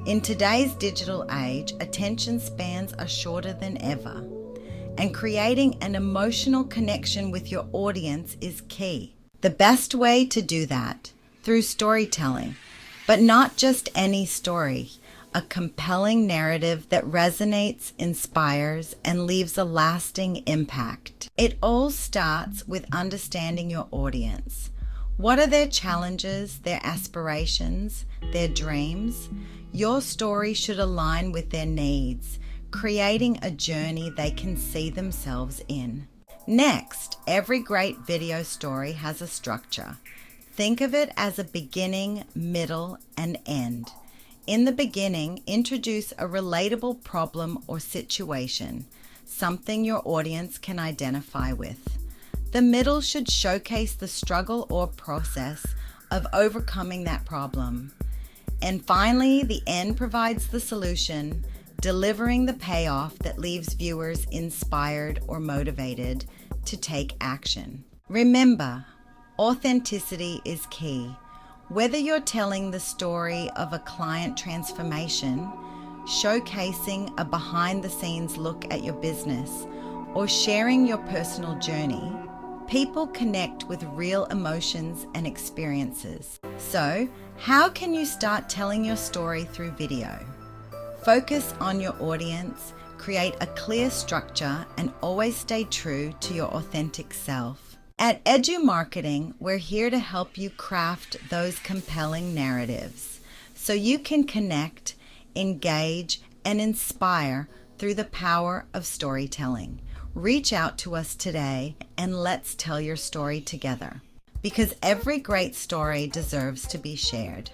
In today's digital age, attention spans are shorter than ever, and creating an emotional connection with your audience is key. The best way to do that, through storytelling, but not just any story, a compelling narrative that resonates, inspires, and leaves a lasting impact. It all starts with understanding your audience. What are their challenges, their aspirations, their dreams? Your story should align with their needs, creating a journey they can see themselves in. Next, every great video story has a structure. Think of it as a beginning, middle, and end. In the beginning, introduce a relatable problem or situation, something your audience can identify with. The middle should showcase the struggle or process of overcoming that problem. And finally, the end provides the solution, delivering the payoff that leaves viewers inspired or motivated to take action. Remember, authenticity is key. Whether you're telling the story of a client transformation, showcasing a behind-the-scenes look at your business, or sharing your personal journey, people connect with real emotions and experiences. So, how can you start telling your story through video? Focus on your audience, create a clear structure, and always stay true to your authentic self. At Edumarketing, we're here to help you craft those compelling narratives so you can connect, engage, and inspire through the power of storytelling. Reach out to us today and let's tell your story together, because every great story deserves to be shared.